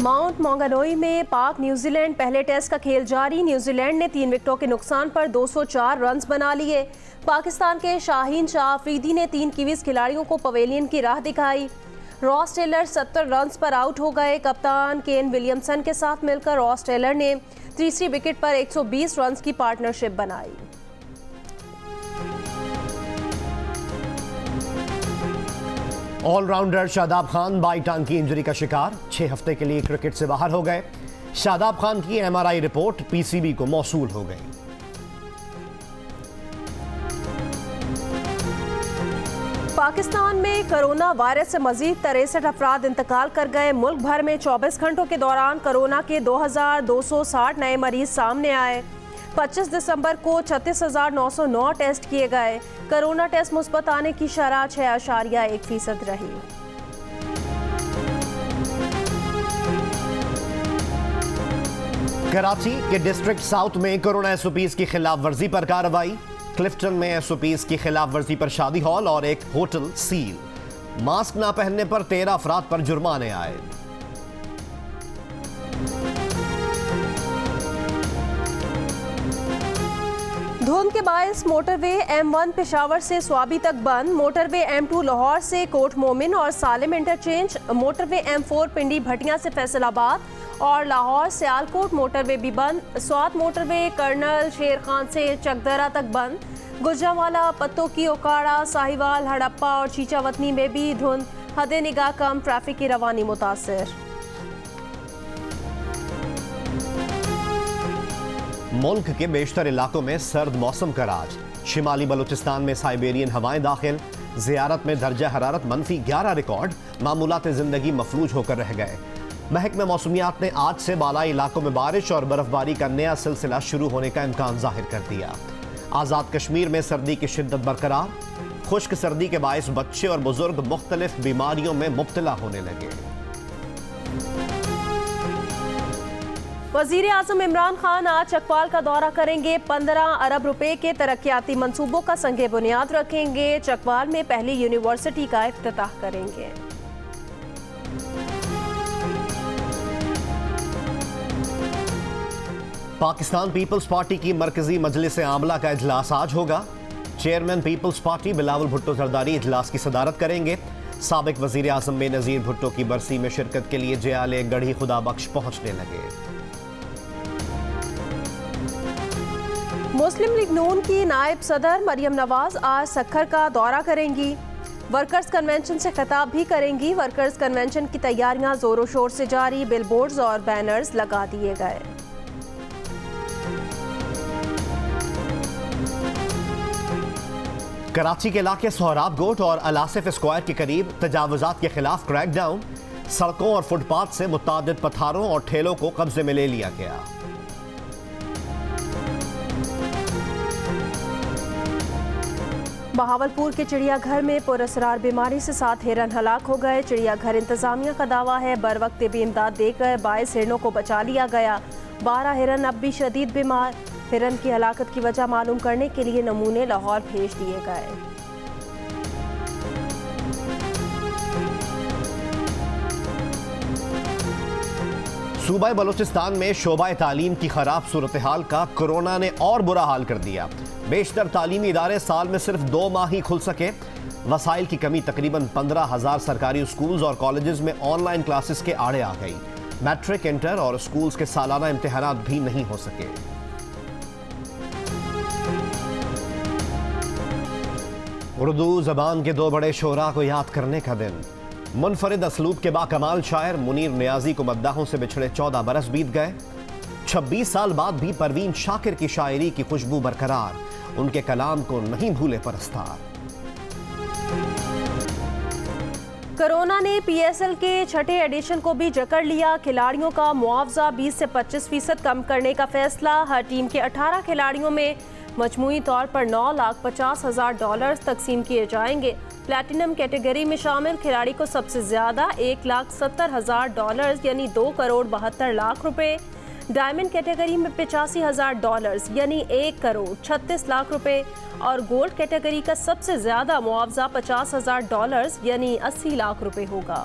Mount Maunganui में पाक New Zealand पहले टेस्ट का खेल जारी। न्यूजीलैंड ने 3 विकेटों के नुकसान पर 204 रन बना लिए। पाकिस्तान के शाहीन शाह अफरीदी ने 3 कीवीज खिलाड़ियों को पवेलियन की राह दिखाई। रॉस टेलर 70 रन पर आउट हो गए। कप्तान केन विलियमसन के साथ मिलकर रॉस टेलर ने तीसरी विकेट पर 120 रन की पार्टनरशिप बनाई। ऑलराउंडर शादाब खान बाई टांग की इंजरी का शिकार, 6 हफ्ते के लिए क्रिकेट से बाहर हो गए। शादाब खान की MRI रिपोर्ट PCB को मौसूल हो गई। पाकिस्तान में कोरोना वायरस से मजीद 63 अफराद इंतकाल कर गए। मुल्क भर में 24 घंटों के दौरान कोरोना के 2260 नए मरीज सामने आए। 25 दिसंबर को 36,909 टेस्ट किए गए। कोरोना टेस्ट मुस्बत आने की शरह 6.1% रही। कराची के डिस्ट्रिक्ट साउथ में कोरोना SOPs की खिलाफ वर्जी पर कार्रवाई। क्लिफ्टन में SOPs की खिलाफ वर्जी पर शादी हॉल और एक होटल सील। मास्क ना पहनने पर 13 अफराद पर जुर्माने आए। धुंध के बायस मोटरवे M1 पेशावर से स्वाबी तक बंद। मोटरवे M2 लाहौर से कोट मोमिन और सालिम इंटरचेंज। मोटरवे M4 पिंडी भटिया से फैसलाबाद और लाहौर सियालकोट मोटरवे भी बंद। स्वात मोटरवे कर्नल शेर खान से चकदरा तक बंद। गुजरांवाला, पत्तों की ओकाड़ा, साहिवाल, हड़प्पा और चीचावतनी में भी धुंध। हद निगाह कम, ट्रैफिक की रवानी मुतासिर। मुल्क के बेशतर इलाकों में सर्द मौसम का राज। शिमाली बलूचिस्तान में साइबेरियन हवाएं दाखिल। ज़ियारत में दर्जा हरारत -11 रिकॉर्ड। मामूलात ज़िंदगी मफलूज होकर रह गए। महकमा मौसमियात ने आज से बालाई इलाकों में बारिश और बर्फबारी का नया सिलसिला शुरू होने का इम्कान जाहिर कर दिया। आज़ाद कश्मीर में सर्दी की शिद्दत बरकरार। खुश्क सर्दी के बायस बच्चे और बुजुर्ग मुख्तलिफ बीमारियों में मुब्तला होने लगे। वज़ीर आज़म इमरान खान आज चकवाल का दौरा करेंगे। 15 अरब रुपए के तरक्याती मंसूबों का संगे बुनियाद रखेंगे। चकवाल में पहली यूनिवर्सिटी का इफ्तिताह करेंगे। पाकिस्तान पीपल्स पार्टी की मरकजी मजलिस आमला का इजलास आज होगा। चेयरमैन पीपल्स पार्टी बिलावल भुट्टो जरदारी इजलास की सदारत करेंगे। साबिक वज़ीर आज़म बेनज़ीर भुट्टो की बरसी में शिरकत के लिए जयाले गढ़ी खुदा बख्श पहुंचने लगे। मुस्लिम लीग नून की नायब सदर मरियम नवाज आज सक्खर का दौरा करेंगी। वर्कर्स कन्वेंशन से खिताब भी करेंगी। वर्कर्स कन्वेंशन की तैयारियां जोरों शोर से जारी। बिलबोर्ड्स और बैनर्स लगा दिए गए। कराची के इलाके सोहराब गोट और अलासिफ स्क्वायर के करीब तजावुजात के खिलाफ क्रैकडाउन। सड़कों और फुटपाथ से मुतादिद पत्थरों और ठेलों को कब्जे में ले लिया गया। बहावलपुर के चिड़ियाघर में पुरअसरार बीमारी से 7 हिरन हलाक हो गए। चिड़ियाघर इंतजामिया का दावा है बर-वक्त भी इमदाद देकर 22 हिरनों को बचा लिया गया। 12 हिरन अब भी शदीद बीमार। हिरन की हलाकत की वजह मालूम करने के लिए नमूने लाहौर भेज दिए गए। सूबा बलूचिस्तान में शोबा तालीम की खराब सूरत हाल का कोरोना ने और बुरा हाल कर दिया। बेशतर तालीमी इदारे साल में सिर्फ 2 माह ही खुल सके। वसाइल की कमी तकरीबन 15,000 सरकारी स्कूल्स और कॉलेजेस में ऑनलाइन क्लासेस के आड़े आ गई। मैट्रिक, इंटर और स्कूल्स के सालाना इम्तिहानात भी नहीं हो सके। उर्दू जबान के 2 बड़े शोरा को याद करने का दिन। मुनफरिद असलूब के बाकमाल शायर मुनीर नियाजी को मद्दाहों से बिछड़े 14 बरस बीत गए। 26 साल बाद भी परवीन शाकिर की शायरी की खुशबू बरकरार। उनके कलाम को नहीं भूले परस्तार। कोरोना ने PSL के 6ठे एडिशन को भी जकड़ लिया। खिलाड़ियों का मुआवजा 20 से 25% कम करने का फैसला। हर टीम के 18 खिलाड़ियों में मजमूई तौर पर $9,50,000 तकसीम किए जाएंगे। प्लैटिनम कैटेगरी में शामिल खिलाड़ी को सबसे ज्यादा $1,70,000 यानी 2,72,00,000 रुपए। डायमंड कैटेगरी में $85,000 यानी 1,36,00,000 रुपए और गोल्ड कैटेगरी का सबसे ज्यादा मुआवजा $50,000 यानी 80 लाख रुपए होगा।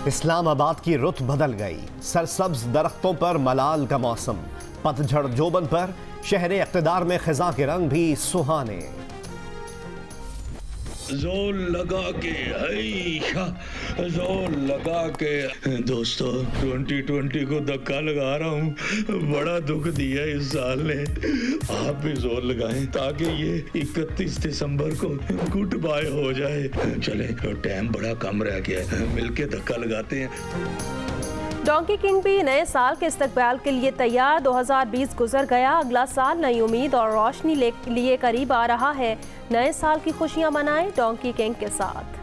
इस्लामाबाद की रुत बदल गई, सरसब्ज दरख्तों पर मलाल का मौसम, पतझड़ जोबन पर शहर इक़्तिदार में खिज़ा के रंग भी सुहाने। जोर लगा के जोर लगा के दोस्तों 2020 को धक्का लगा रहा हूँ। बड़ा दुख दिया इस साल ने, आप भी जोर लगाएं ताकि ये 31 दिसंबर को गुड बाय हो जाए। चले, टाइम बड़ा कम रह गया है, मिलके धक्का लगाते हैं। डोंकी किंग भी नए साल के इस्तकबाल के लिए तैयार। 2020 गुजर गया, अगला साल नई उम्मीद और रोशनी लिए करीब आ रहा है। नए साल की खुशियां मनाएं डोंकी किंग के साथ।